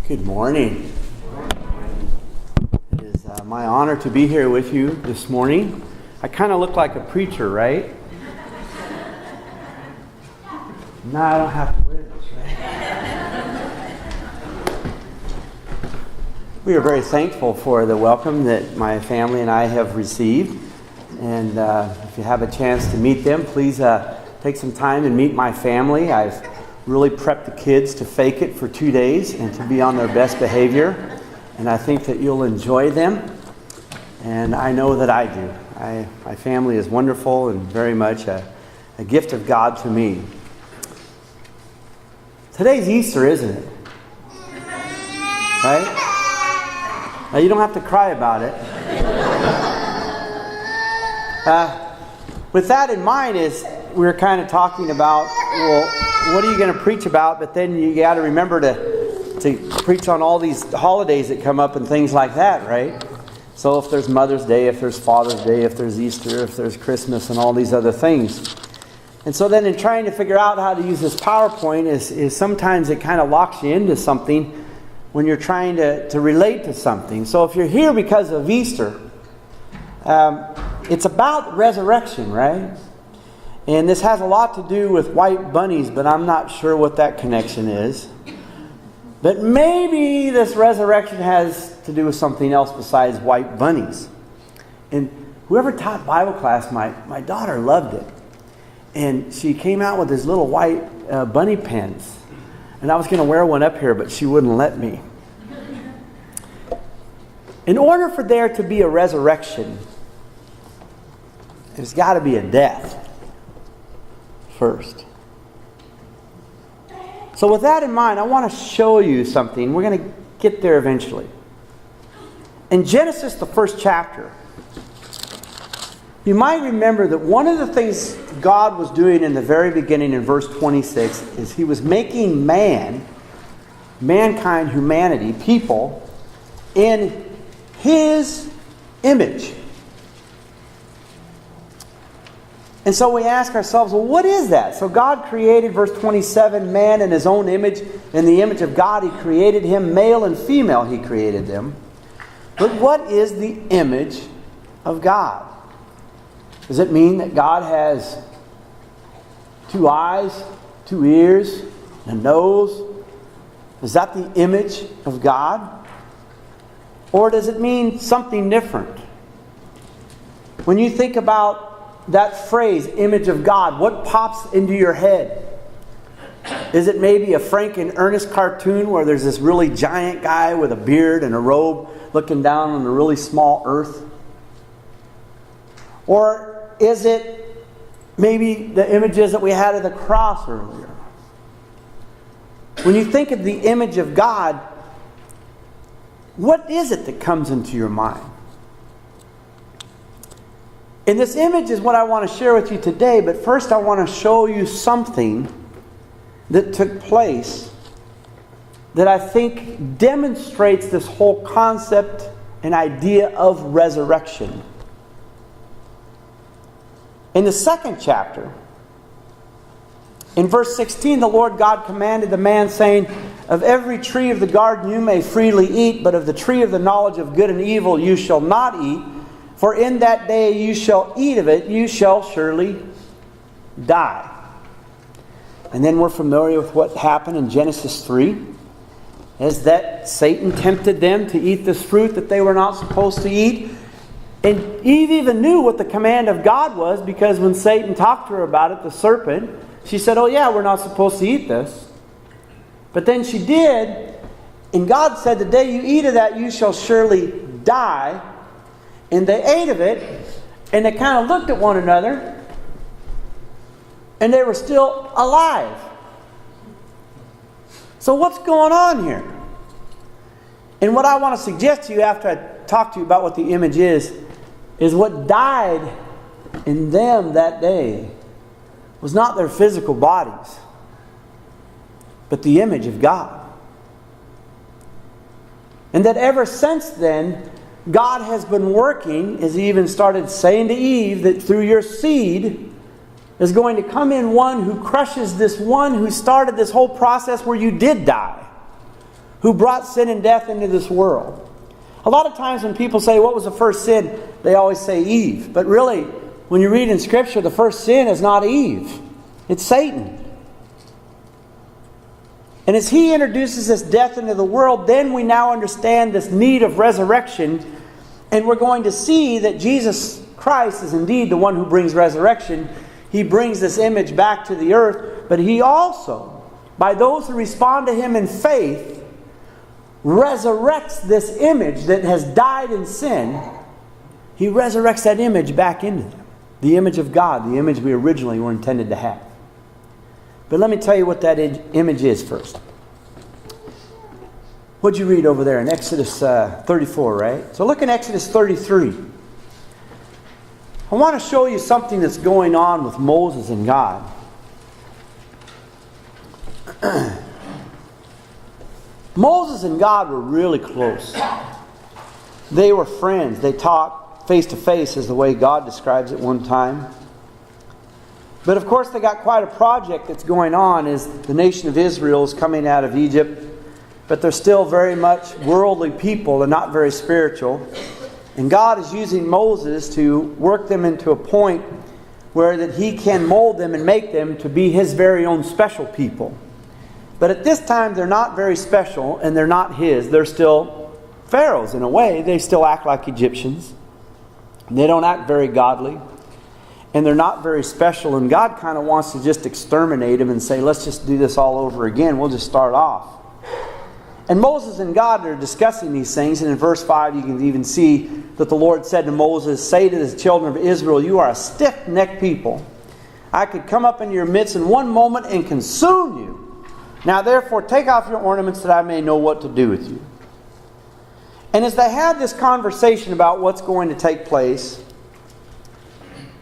Good morning. It is my honor to be here with you this morning. I kind of look like a preacher, right? No, I don't have to wear this, right? We are very thankful for the welcome that my family and I have received. And if you have a chance to meet them, please take some time and meet my family. I've really prepped the kids to fake it for 2 days and to be on their best behavior. And I think that you'll enjoy them. And I know that I do. My family is wonderful and very much a gift of God to me. Today's Easter, isn't it? Right? Now, you don't have to cry about it. With that in mind, we were kind of talking about, well, what are you going to preach about? But then you got to remember to preach on all these holidays that come up and things like that, right? So if there's Mother's Day, if there's Father's Day, if there's Easter, if there's Christmas and all these other things. And so then in trying to figure out how to use this PowerPoint is sometimes it kind of locks you into something when you're trying to relate to something. So if you're here because of Easter, it's about resurrection, right? And this has a lot to do with white bunnies, but I'm not sure what that connection is. But maybe this resurrection has to do with something else besides white bunnies. And whoever taught Bible class, my daughter loved it. And she came out with these little white bunny pens. And I was going to wear one up here, but she wouldn't let me. In order for there to be a resurrection, there's got to be a death first. So with that in mind, I want to show you something. We're going to get there eventually. In Genesis, the first chapter, you might remember that one of the things God was doing in the very beginning in verse 26 is He was making mankind, humanity, people, in His image. And so we ask ourselves, well, what is that? So God created, verse 27, man in His own image. In the image of God He created him, male and female He created them. But what is the image of God? Does it mean that God has 2 eyes, 2 ears, and a nose? Is that the image of God? Or does it mean something different? When you think about that phrase, image of God, what pops into your head? Is it maybe a Frank and Ernest cartoon where there's this really giant guy with a beard and a robe looking down on a really small earth? Or is it maybe the images that we had of the cross earlier? When you think of the image of God, what is it that comes into your mind? And this image is what I want to share with you today, but first I want to show you something that took place that I think demonstrates this whole concept and idea of resurrection. In the second chapter, in verse 16, the Lord God commanded the man, saying, "Of every tree of the garden you may freely eat, but of the tree of the knowledge of good and evil you shall not eat. For in that day you shall eat of it, you shall surely die." And then we're familiar with what happened in Genesis 3. Is that Satan tempted them to eat this fruit that they were not supposed to eat. And Eve even knew what the command of God was, because when Satan talked to her about it, the serpent, she said, "Oh yeah, we're not supposed to eat this." But then she did. And God said, "The day you eat of that, you shall surely die." And they ate of it, and they kind of looked at one another, and they were still alive. So what's going on here? And what I want to suggest to you after I talk to you about what the image is what died in them that day was not their physical bodies, but the image of God. And that ever since then, God has been working, as He even started saying to Eve, that through your seed is going to come in one who crushes this one who started this whole process where you did die. who brought sin and death into this world. A lot of times when people say, what was the first sin? They always say Eve. But really, when you read in Scripture, the first sin is not Eve. It's Satan. And as he introduces this death into the world, then we now understand this need of resurrection. And we're going to see that Jesus Christ is indeed the one who brings resurrection. He brings this image back to the earth. But he also, by those who respond to him in faith, resurrects this image that has died in sin. He resurrects that image back into them. The image of God, the image we originally were intended to have. But let me tell you what that image is first. What'd you read over there in Exodus 34, right? So look in Exodus 33. I want to show you something that's going on with Moses and God. Moses and God were really close. They were friends. They talked face to face, is the way God describes it one time. But of course they got quite a project that's going on as the nation of Israel is coming out of Egypt. But they're still very much worldly people and not very spiritual. And God is using Moses to work them into a point where that he can mold them and make them to be his very own special people. But at this time, they're not very special, and they're not his. They're still pharaohs in a way. They still act like Egyptians. They don't act very godly. And they're not very special. And God kind of wants to just exterminate them and say, let's just do this all over again. We'll just start off. And Moses and God are discussing these things. And in verse 5, you can even see that the Lord said to Moses, say to the children of Israel, you are a stiff-necked people. I could come up into your midst in one moment and consume you. Now therefore take off your ornaments that I may know what to do with you. And as they had this conversation about what's going to take place,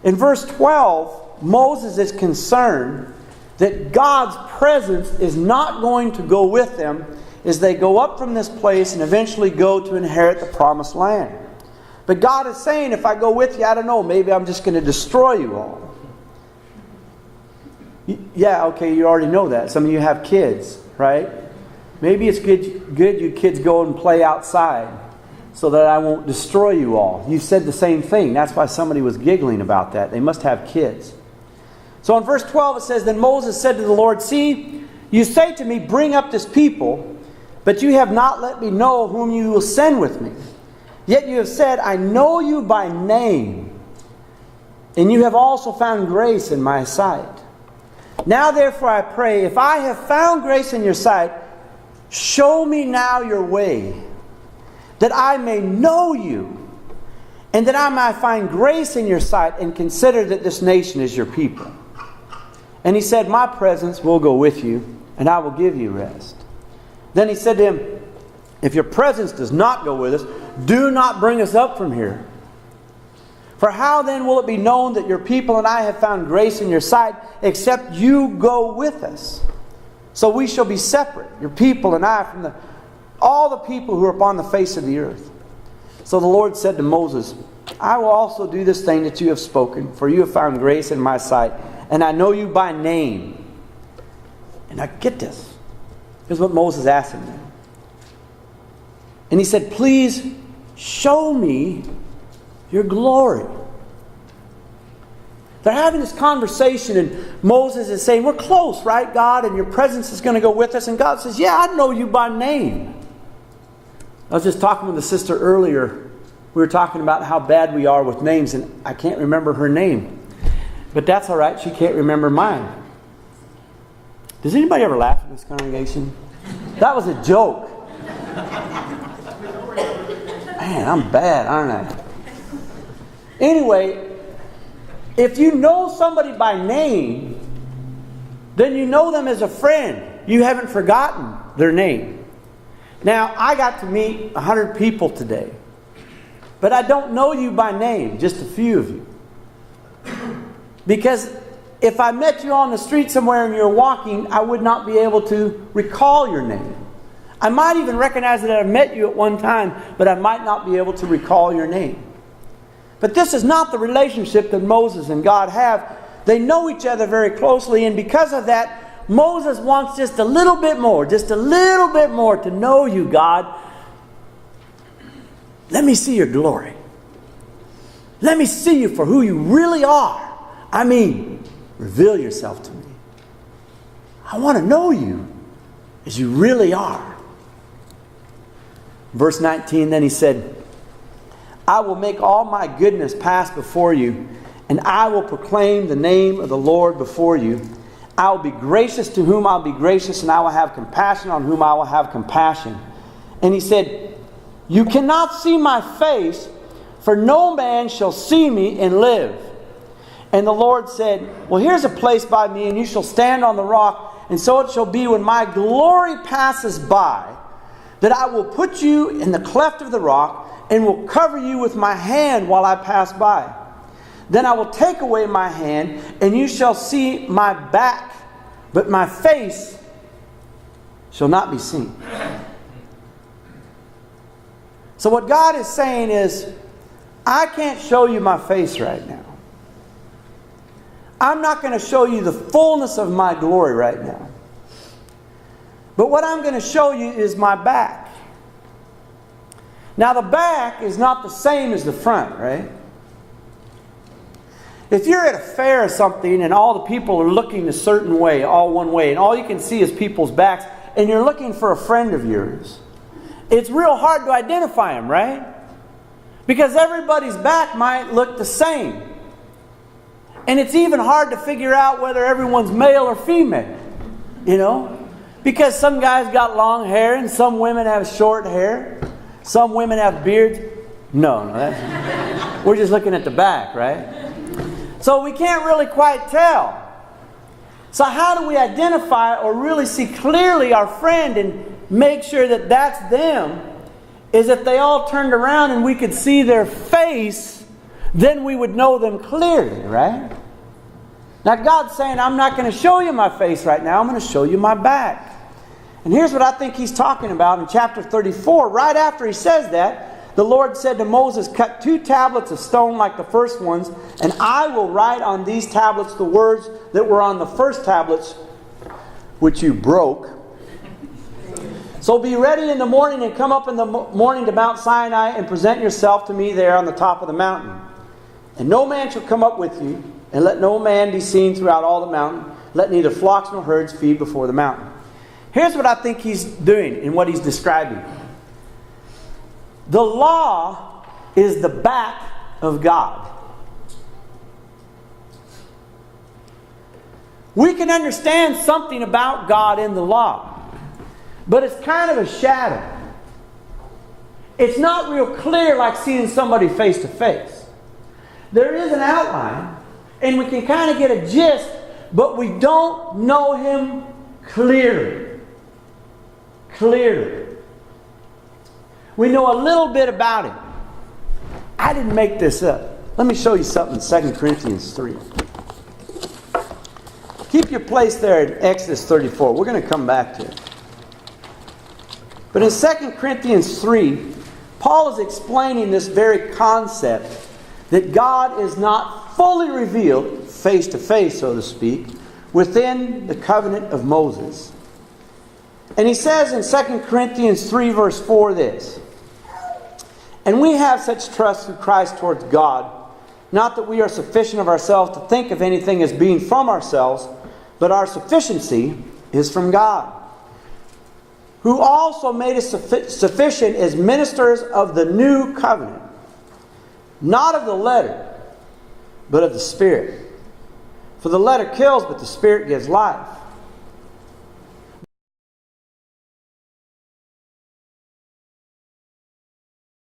in verse 12, Moses is concerned that God's presence is not going to go with them as they go up from this place and eventually go to inherit the promised land. But God is saying, if I go with you, I don't know, maybe I'm just going to destroy you all. Yeah, okay, you already know that. Some of you have kids, right? Maybe it's good you kids go and play outside so that I won't destroy you all. You said the same thing. That's why somebody was giggling about that. They must have kids. So in verse 12 it says, then Moses said to the Lord, see, you say to me, bring up this people, but you have not let me know whom you will send with me. Yet you have said, I know you by name, and you have also found grace in my sight. Now therefore I pray, if I have found grace in your sight, show me now your way, that I may know you, and that I might find grace in your sight, and consider that this nation is your people. And he said, my presence will go with you, and I will give you rest. Then he said to him, if your presence does not go with us, do not bring us up from here. For how then will it be known that your people and I have found grace in your sight, except you go with us? So we shall be separate, your people and I, from all the people who are upon the face of the earth. So the Lord said to Moses, I will also do this thing that you have spoken, for you have found grace in my sight, and I know you by name. And now get this. Here's what Moses asked him then. And he said, please show me your glory. They're having this conversation, and Moses is saying, we're close, right, God? And your presence is going to go with us. And God says, yeah, I know you by name. I was just talking with a sister earlier. We were talking about how bad we are with names, and I can't remember her name. But that's all right. She can't remember mine. Does anybody ever laugh in this congregation? That was a joke. Man, I'm bad, aren't I? Anyway, if you know somebody by name, then you know them as a friend. You haven't forgotten their name. Now, I got to meet 100 people today. But I don't know you by name, just a few of you. Because if I met you on the street somewhere and you're walking, I would not be able to recall your name. I might even recognize that I've met you at one time, but I might not be able to recall your name. But this is not the relationship that Moses and God have. They know each other very closely, and because of that, Moses wants just a little bit more to know you, God. Let me see your glory. Let me see you for who you really are. I mean, reveal yourself to me. I want to know you as you really are. Verse 19, then he said, I will make all my goodness pass before you, and I will proclaim the name of the Lord before you. I will be gracious to whom I'll be gracious, and I will have compassion on whom I will have compassion. And he said, you cannot see my face, for no man shall see me and live. And the Lord said, well, here's a place by me, and you shall stand on the rock. And so it shall be when my glory passes by, that I will put you in the cleft of the rock, and will cover you with my hand while I pass by. Then I will take away my hand, and you shall see my back, but my face shall not be seen. So what God is saying is, I can't show you my face right now. I'm not going to show you the fullness of my glory right now. But what I'm going to show you is my back. Now the back is not the same as the front, right? If you're at a fair or something and all the people are looking a certain way, all one way, and all you can see is people's backs, and you're looking for a friend of yours, it's real hard to identify them, right? Because everybody's back might look the same. And it's even hard to figure out whether everyone's male or female. You know? Because some guys got long hair and some women have short hair. Some women have beards. No, we're just looking at the back, right? So we can't really quite tell. So how do we identify or really see clearly our friend and make sure that that's them? Is if they all turned around and we could see their face, then we would know them clearly, right? Now God's saying, I'm not going to show you my face right now. I'm going to show you my back. And here's what I think He's talking about in chapter 34. Right after He says that, the Lord said to Moses, cut 2 tablets of stone like the first ones, and I will write on these tablets the words that were on the first tablets, which you broke. So be ready in the morning and come up in the morning to Mount Sinai and present yourself to me there on the top of the mountain. And no man shall come up with you, and let no man be seen throughout all the mountain. Let neither flocks nor herds feed before the mountain. Here's what I think He's doing in what He's describing. The law is the back of God. We can understand something about God in the law, but it's kind of a shadow. It's not real clear like seeing somebody face to face. There is an outline, and we can kind of get a gist, but we don't know Him clearly. We know a little bit about Him. I didn't make this up. Let me show you something in 2 Corinthians 3. Keep your place there in Exodus 34. We're going to come back to it. But in 2 Corinthians 3, Paul is explaining this very concept that God is not fully revealed, face to face, so to speak, within the covenant of Moses. And he says in 2 Corinthians 3 verse 4 this, and we have such trust through Christ towards God, not that we are sufficient of ourselves to think of anything as being from ourselves, but our sufficiency is from God, who also made us sufficient as ministers of the new covenant, not of the letter, but of the Spirit. For the letter kills, but the Spirit gives life.